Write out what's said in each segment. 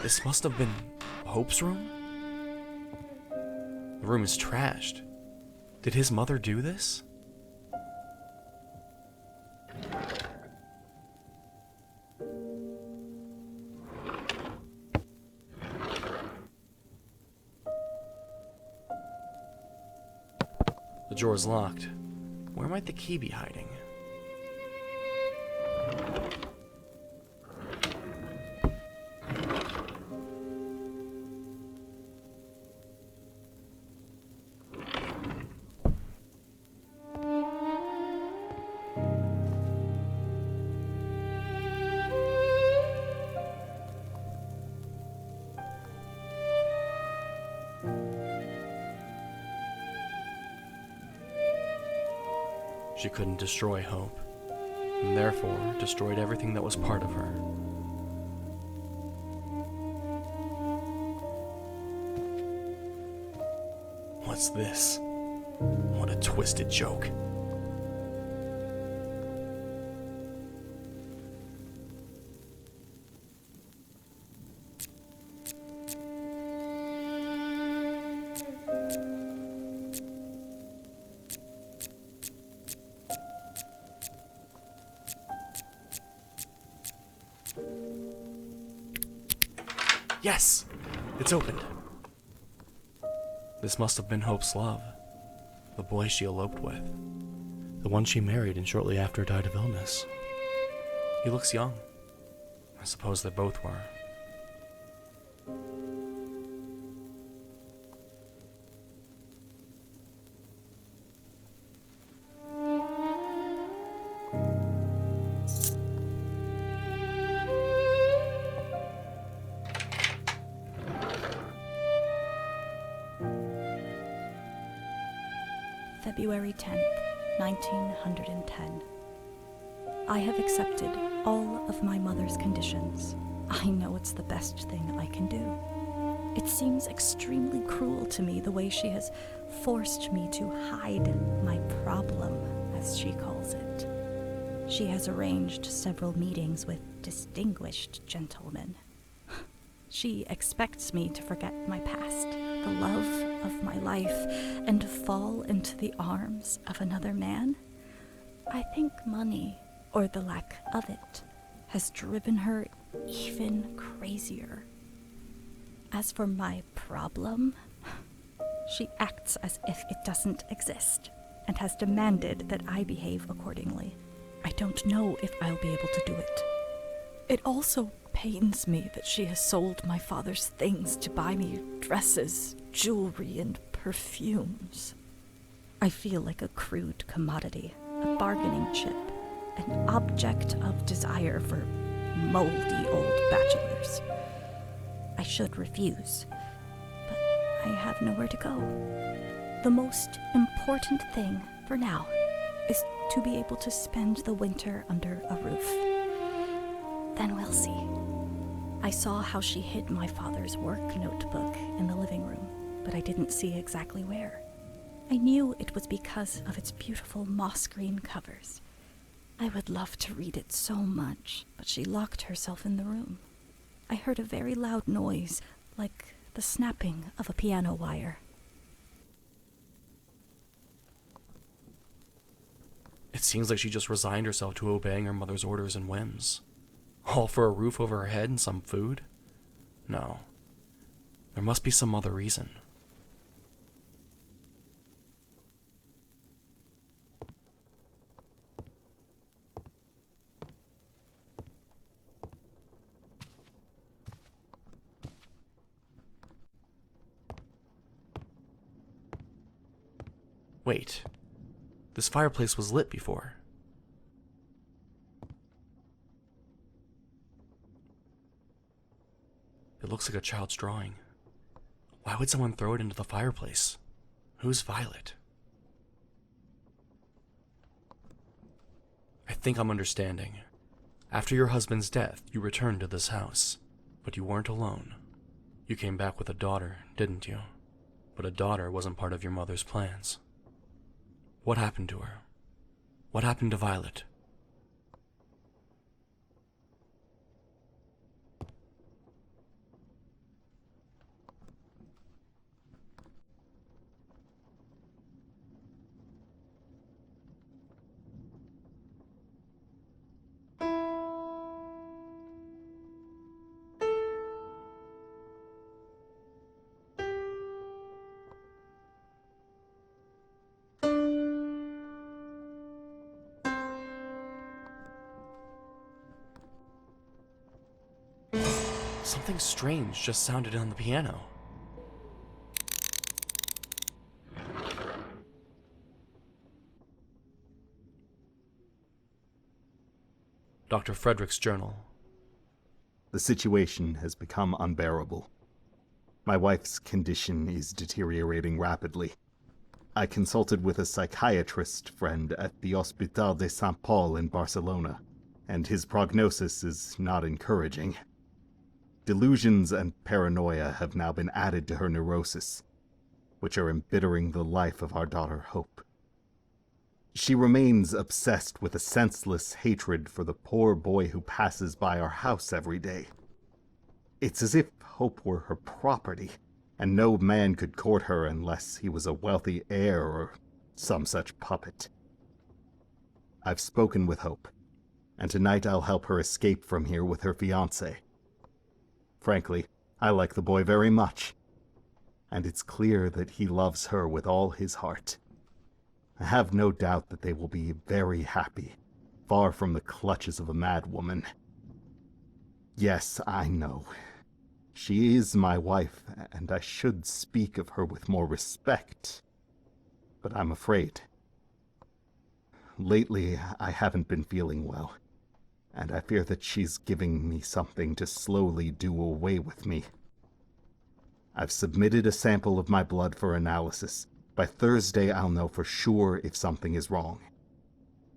This must have been Hope's room? The room is trashed. Did his mother do this? The drawer is locked. Where might the key be hiding? She couldn't destroy Hope, and therefore destroyed everything that was part of her. What's this? What a twisted joke. Yes! It's opened. This must have been Hope's love. The boy she eloped with. The one she married and shortly after died of illness. He looks young. I suppose they both were. February 10th, 1910. I have accepted all of my mother's conditions. I know it's the best thing I can do. It seems extremely cruel to me the way she has forced me to hide my problem, as she calls it. She has arranged several meetings with distinguished gentlemen. She expects me to forget my past, the love of my life, and fall into the arms of another man. I think money, or the lack of it, has driven her even crazier. As for my problem, she acts as if it doesn't exist, and has demanded that I behave accordingly. I don't know if I'll be able to do it. It also pains me that she has sold my father's things to buy me dresses, jewelry, and perfumes. I feel like a crude commodity, a bargaining chip, an object of desire for moldy old bachelors. I should refuse, but I have nowhere to go. The most important thing for now is to be able to spend the winter under a roof. Then we'll see. I saw how she hid my father's work notebook in the living room, but I didn't see exactly where. I knew it was because of its beautiful moss green covers. I would love to read it so much, but she locked herself in the room. I heard a very loud noise, like the snapping of a piano wire. It seems like she just resigned herself to obeying her mother's orders and whims. All for a roof over her head and some food? No. There must be some other reason. Wait. This fireplace was lit before. It looks like a child's drawing. Why would someone throw it into the fireplace? Who's Violet? I think I'm understanding. After your husband's death, you returned to this house. But you weren't alone. You came back with a daughter, didn't you? But a daughter wasn't part of your mother's plans. What happened to her? What happened to Violet? Something strange just sounded on the piano. Dr. Frederick's journal. The situation has become unbearable. My wife's condition is deteriorating rapidly. I consulted with a psychiatrist friend at the Hospital de Sant Paul in Barcelona, and his prognosis is not encouraging. Delusions and paranoia have now been added to her neurosis, which are embittering the life of our daughter Hope. She remains obsessed with a senseless hatred for the poor boy who passes by our house every day. It's as if Hope were her property, and no man could court her unless he was a wealthy heir or some such puppet. I've spoken with Hope, and tonight I'll help her escape from here with her fiancé. Frankly, I like the boy very much, and it's clear that he loves her with all his heart. I have no doubt that they will be very happy, far from the clutches of a madwoman. Yes, I know. She is my wife, and I should speak of her with more respect. But I'm afraid. Lately, I haven't been feeling well, and I fear that she's giving me something to slowly do away with me. I've submitted a sample of my blood for analysis. By Thursday, I'll know for sure if something is wrong.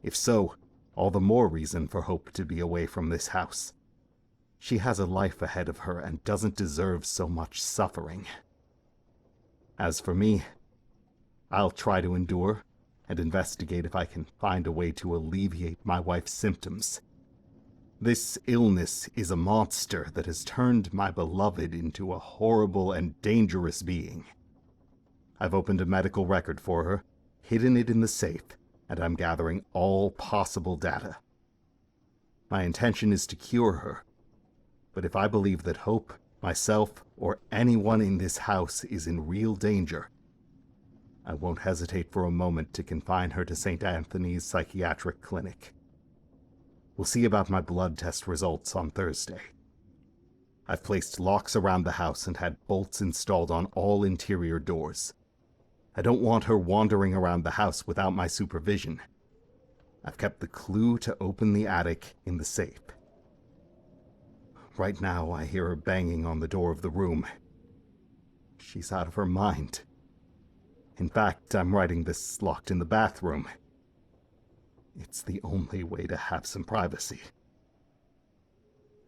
If so, all the more reason for Hope to be away from this house. She has a life ahead of her and doesn't deserve so much suffering. As for me, I'll try to endure and investigate if I can find a way to alleviate my wife's symptoms. This illness is a monster that has turned my beloved into a horrible and dangerous being. I've opened a medical record for her, hidden it in the safe, and I'm gathering all possible data. My intention is to cure her, but if I believe that Hope, myself, or anyone in this house is in real danger, I won't hesitate for a moment to confine her to St. Anthony's Psychiatric Clinic. We'll see about my blood test results on Thursday. I've placed locks around the house and had bolts installed on all interior doors. I don't want her wandering around the house without my supervision. I've kept the clue to open the attic in the safe. Right now, I hear her banging on the door of the room. She's out of her mind. In fact, I'm writing this locked in the bathroom. It's the only way to have some privacy.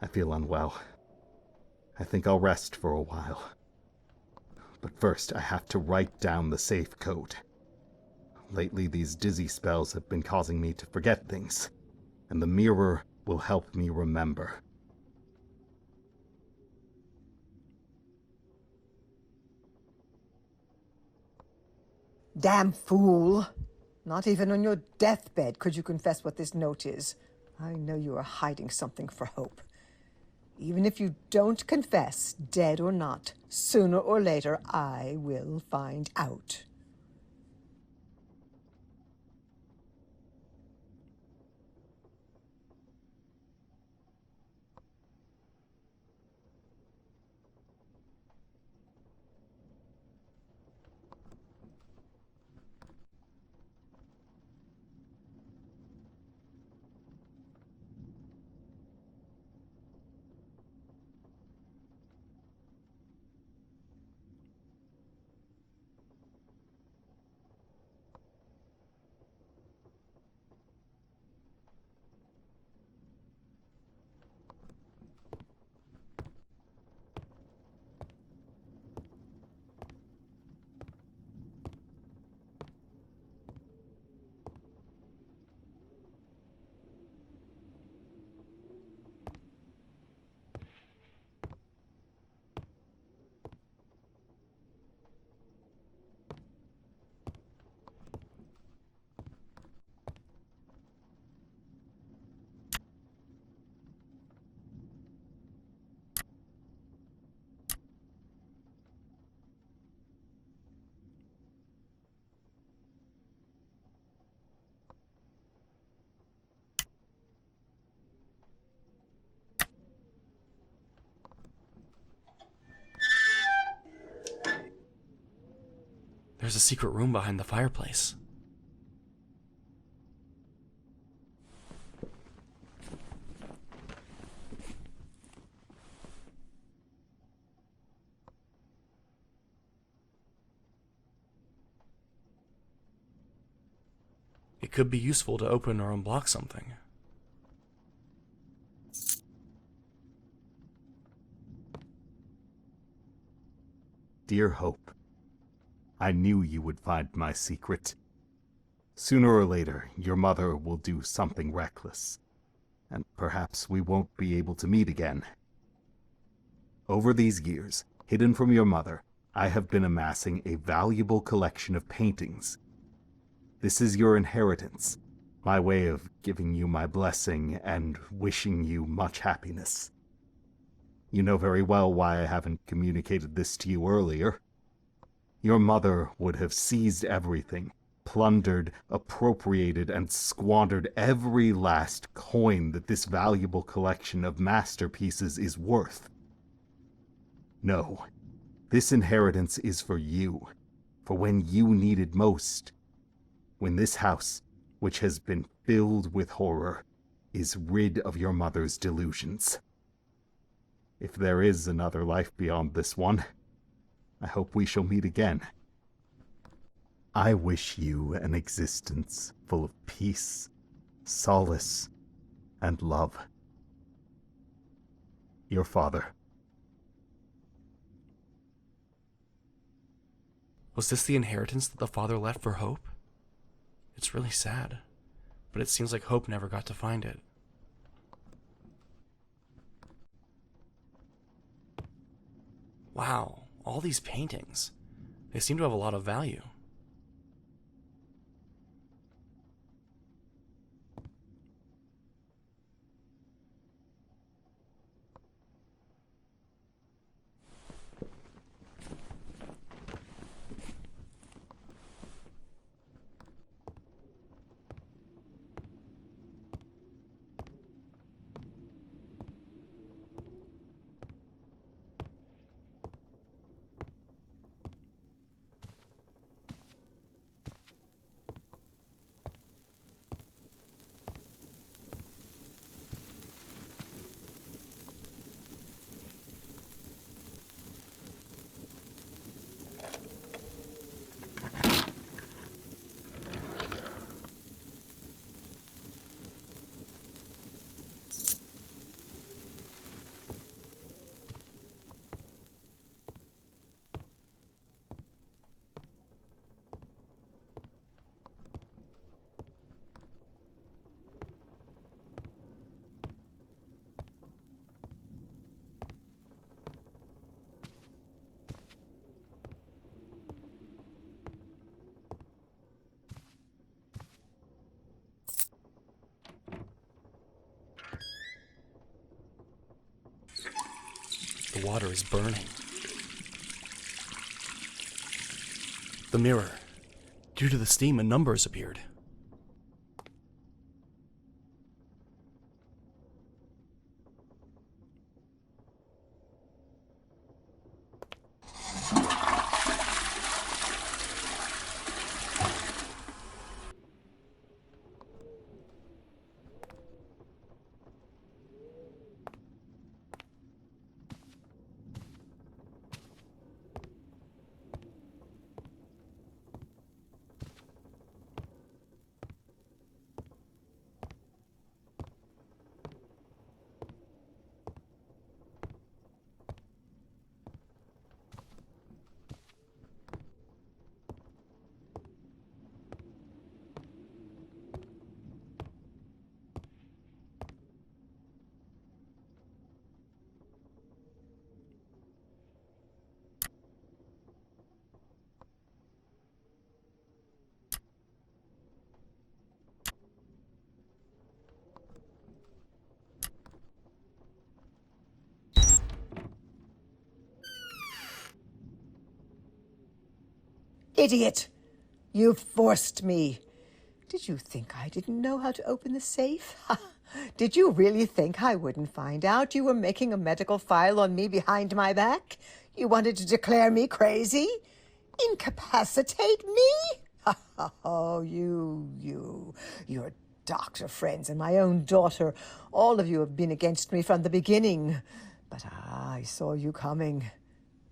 I feel unwell. I think I'll rest for a while. But first, I have to write down the safe code. Lately, these dizzy spells have been causing me to forget things, and the mirror will help me remember. Damn fool! Not even on your deathbed could you confess what this note is. I know you are hiding something for Hope. Even if you don't confess, dead or not, sooner or later I will find out. There's a secret room behind the fireplace. It could be useful to open or unblock something. Dear Hope, I knew you would find my secret. Sooner or later, your mother will do something reckless, and perhaps we won't be able to meet again. Over these years, hidden from your mother, I have been amassing a valuable collection of paintings. This is your inheritance, my way of giving you my blessing and wishing you much happiness. You know very well why I haven't communicated this to you earlier. Your mother would have seized everything, plundered, appropriated, and squandered every last coin that this valuable collection of masterpieces is worth. No, this inheritance is for you, for when you need it most. When this house, which has been filled with horror, is rid of your mother's delusions. If there is another life beyond this one, I hope we shall meet again. I wish you an existence full of peace, solace, and love. Your father. Was this the inheritance that the father left for Hope? It's really sad, but it seems like Hope never got to find it. Wow, all these paintings. They seem to have a lot of value. The water is burning. The mirror. Due to the steam, a number has appeared. Idiot! You forced me. Did you think I didn't know how to open the safe? Did you really think I wouldn't find out you were making a medical file on me behind my back? You wanted to declare me crazy? Incapacitate me? Oh, your doctor friends and my own daughter, all of you have been against me from the beginning. But I saw you coming,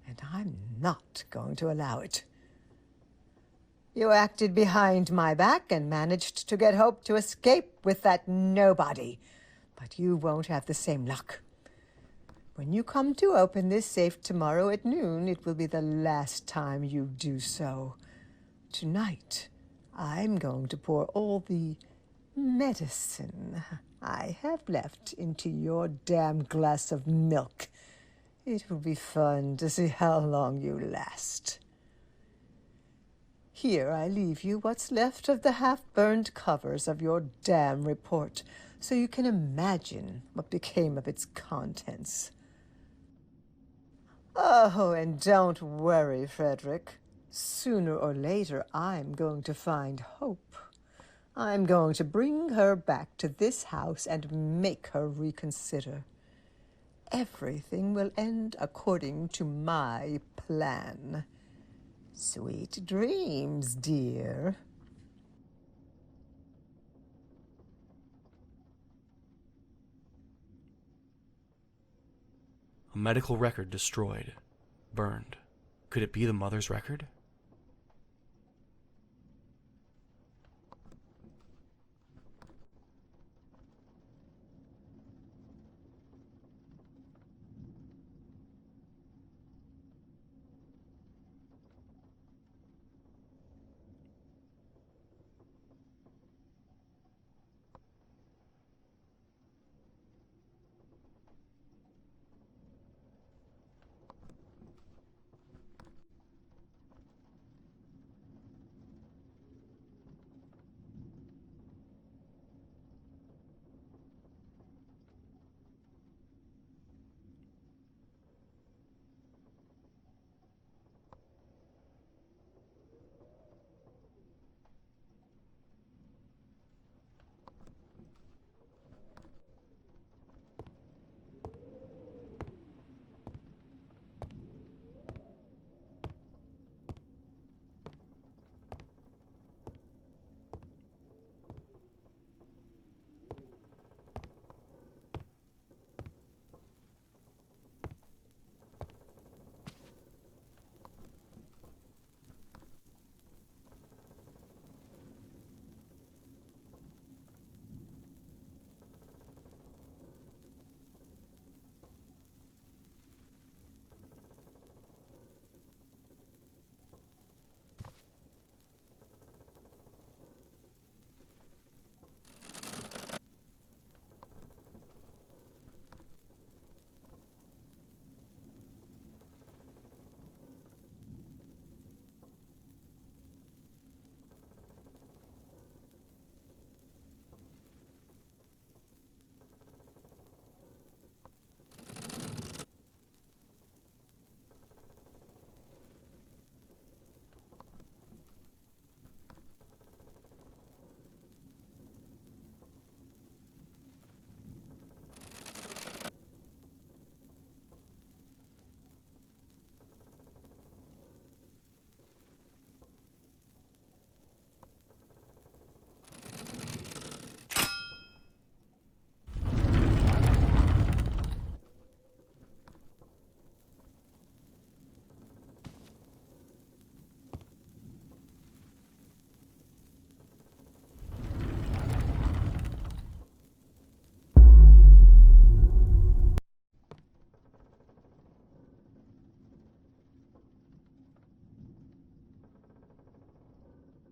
and I'm not going to allow it. You acted behind my back and managed to get Hope to escape with that nobody. But you won't have the same luck. When you come to open this safe tomorrow at noon, it will be the last time you do so. Tonight, I'm going to pour all the medicine I have left into your damn glass of milk. It will be fun to see how long you last. Here I leave you what's left of the half-burned covers of your damn report, so you can imagine what became of its contents. Oh, and don't worry, Frederick. Sooner or later, I'm going to find Hope. I'm going to bring her back to this house and make her reconsider. Everything will end according to my plan. Sweet dreams, dear. A medical record destroyed, burned. Could it be the mother's record?